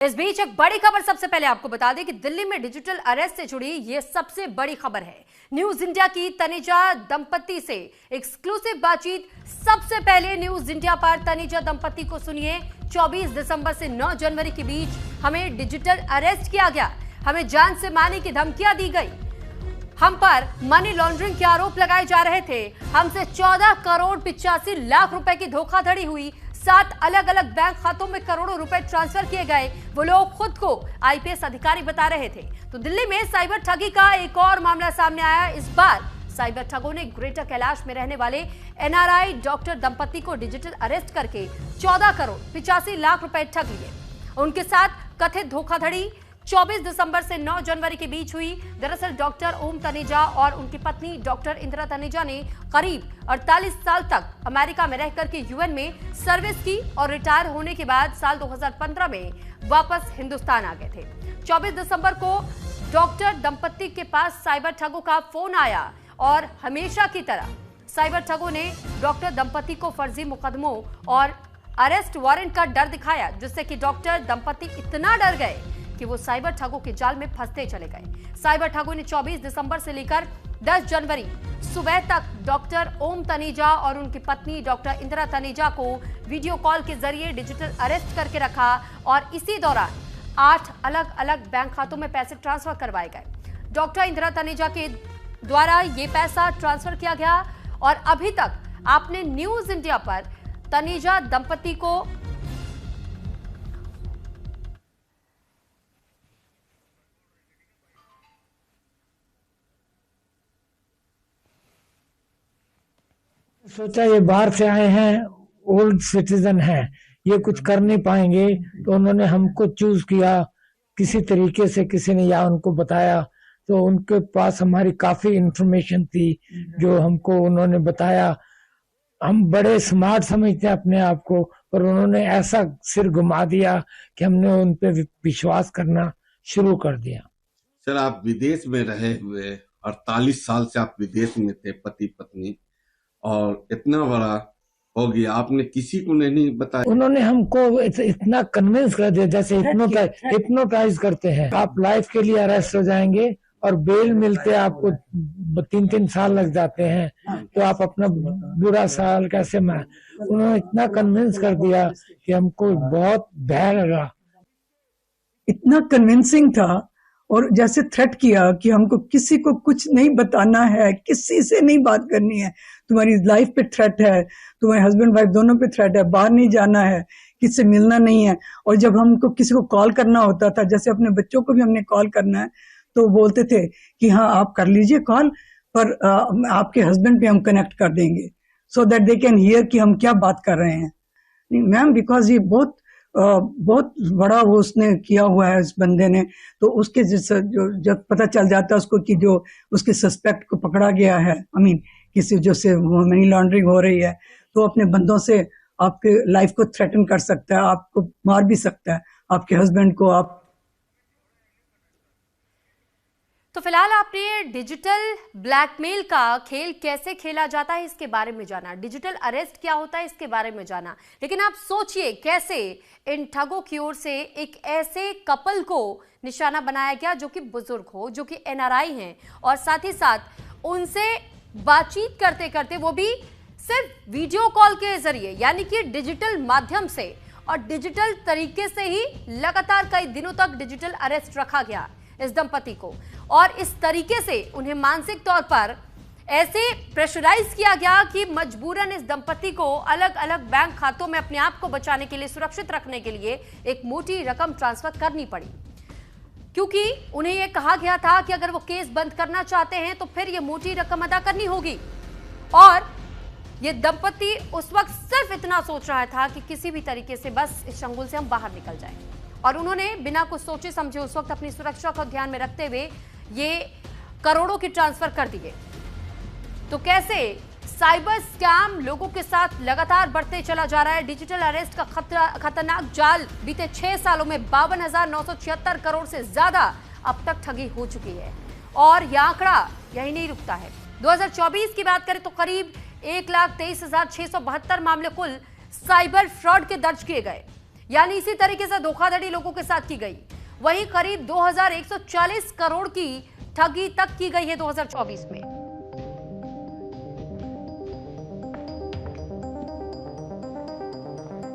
इस बीच एक बड़ी खबर सबसे पहले आपको बता दें कि दिल्ली में डिजिटल अरेस्ट से जुड़ी यह सबसे बड़ी खबर है। न्यूज इंडिया की तनेजा दंपति से एक्सक्लूसिव बातचीत। सबसे पहले न्यूज इंडिया पर तनेजा दंपति को सुनिए। 24 दिसंबर से 9 जनवरी के बीच हमें डिजिटल अरेस्ट किया गया, हमें जान से मारने की धमकियां दी गई, हम पर मनी लॉन्ड्रिंग के आरोप लगाए जा रहे थे, हमसे 14 करोड़ 85 लाख रुपए की धोखाधड़ी हुई, 7 अलग अलग बैंक खातों में करोड़ों रुपए ट्रांसफर किए गए। वो लोग खुद को आईपीएस अधिकारी बता रहे थे। तो दिल्ली में साइबर ठगी का एक और मामला सामने आया। इस बार साइबर ठगों ने ग्रेटर कैलाश में रहने वाले एनआरआई डॉक्टर दंपति को डिजिटल अरेस्ट करके 14 करोड़ 85 लाख रुपए ठग लिए। उनके साथ कथित धोखाधड़ी 24 दिसंबर से 9 जनवरी के बीच हुई। दरअसल डॉक्टर ओम तनेजा और उनकी पत्नी डॉक्टर इंदिरा तनेजा ने करीब 48 साल तक अमेरिका में रहकर के यूएन में सर्विस की और रिटायर होने के बाद साल 2015 में वापस हिंदुस्तान आ गए थे। 24 दिसंबर को डॉक्टर दंपति के पास साइबर ठगों का फोन आया और हमेशा की तरह साइबर ठगों ने डॉक्टर दंपति को फर्जी मुकदमों और अरेस्ट वारंट का डर दिखाया, जिससे कि डॉक्टर दंपति इतना डर गए कि वो साइबर ठगों के जाल में फंसते चले गए। साइबर ठगों ने 24 दिसंबर से लेकर 10 जनवरी सुबह तक डॉक्टर ओम तनेजा और उनकी पत्नी डॉक्टर इंदिरा तनेजा को वीडियो कॉल के जरिए डिजिटल अरेस्ट करके रखा और इसी दौरान 8 अलग अलग बैंक खातों में पैसे ट्रांसफर करवाए गए। डॉक्टर इंदिरा तनेजा के द्वारा ये पैसा ट्रांसफर किया गया और अभी तक आपने न्यूज इंडिया पर तनेजा दंपति को सोचा ये बाहर से आए हैं, ओल्ड सिटीजन हैं, ये कुछ कर नहीं पाएंगे, तो उन्होंने हमको चूज किया। किसी तरीके से किसी ने या उनको बताया, तो उनके पास हमारी काफी इंफॉर्मेशन थी जो हमको उन्होंने बताया। हम बड़े स्मार्ट समझते हैं अपने आप को, पर उन्होंने ऐसा सिर घुमा दिया कि हमने उन पे विश्वास करना शुरू कर दिया। सर, आप विदेश में रहे हुए 48 साल से आप विदेश में थे, पति पत्नी, और इतना बड़ा हो गया, आपने किसी को नहीं बताया? उन्होंने हमको इतना कन्विंस कर दिया, जैसे हिप्नोटाइज करते हैं। आप लाइफ के लिए अरेस्ट हो जाएंगे और बेल मिलते आपको 3-3 साल लग जाते हैं, तो आप अपना बुरा साल कैसे मैं। उन्होंने इतना कन्विंस कर दिया कि हमको बहुत भय लगा। इतना कन्विंसिंग था और जैसे थ्रेट किया कि हमको किसी को कुछ नहीं बताना है, किसी से नहीं बात करनी है, तुम्हारी लाइफ पे थ्रेट है, तुम्हारे हस्बैंड वाइफ दोनों पे थ्रेट है, बाहर नहीं जाना है, किसी से मिलना नहीं है। और जब हमको किसी को कॉल करना होता था, जैसे अपने बच्चों को भी हमने कॉल करना है, तो बोलते थे कि हाँ आप कर लीजिए कॉल, पर आपके हस्बैंड पे हम कनेक्ट कर देंगे, so that they can hear कि हम क्या बात कर रहे हैं। मैम, बिकॉज ये बहुत बड़ा वो उसने किया हुआ है इस बंदे ने, तो उसके जो जब पता चल जाता है उसको कि जो उसके सस्पेक्ट को पकड़ा गया है, किसी जो से मनी लॉन्ड्रिंग हो रही है, तो अपने बंदों से आपके लाइफ को थ्रेटन कर सकता है, आपको मार भी सकता है, आपके हस्बैंड को। आप तो फिलहाल आपने डिजिटल ब्लैकमेल का खेल कैसे खेला जाता है इसके बारे में जाना, डिजिटल अरेस्ट क्या होता है इसके बारे में जाना, लेकिन आप सोचिए कैसे इन ठगों की ओर से एक ऐसे कपल को निशाना बनाया गया जो कि बुजुर्ग हो, जो कि एनआरआई हैं, और साथ ही साथ उनसे बातचीत करते करते, वो भी सिर्फ वीडियो कॉल के जरिए, यानी कि डिजिटल माध्यम से और डिजिटल तरीके से ही लगातार कई दिनों तक डिजिटल अरेस्ट रखा गया इस दंपति को। और इस तरीके से उन्हें मानसिक तौर पर ऐसे प्रेशराइज किया गया कि मजबूरन इस दंपति को अलग अलग बैंक खातों में अपने आप को बचाने के लिए, सुरक्षित रखने के लिए एक मोटी रकम ट्रांसफर करनी पड़ी, क्योंकि उन्हें यह कहा गया था कि अगर वो केस बंद करना चाहते हैं तो फिर ये मोटी रकम अदा करनी होगी। और ये दंपति उस वक्त सिर्फ इतना सोच रहा था कि किसी भी तरीके से बस इस चंगुल से हम बाहर निकल जाएं, और उन्होंने बिना कुछ सोचे समझे उस वक्त अपनी सुरक्षा को ध्यान में रखते हुए ये करोड़ों की ट्रांसफर कर दिए। तो कैसे साइबर स्कैम लोगों के साथ लगातार बढ़ते चला जा रहा है। डिजिटल अरेस्ट का खतरनाक जाल बीते 6 सालों में 52,976 करोड़ से ज्यादा अब तक ठगी हो चुकी है, और यह आंकड़ा यही नहीं रुकता है। 2024 की बात करें तो करीब 1,23,672 मामले कुल साइबर फ्रॉड के दर्ज किए गए। यानी इसी तरीके से धोखाधड़ी लोगों के साथ की गई। वहीं करीब 2140 करोड़ की ठगी तक की गई है 2024 में।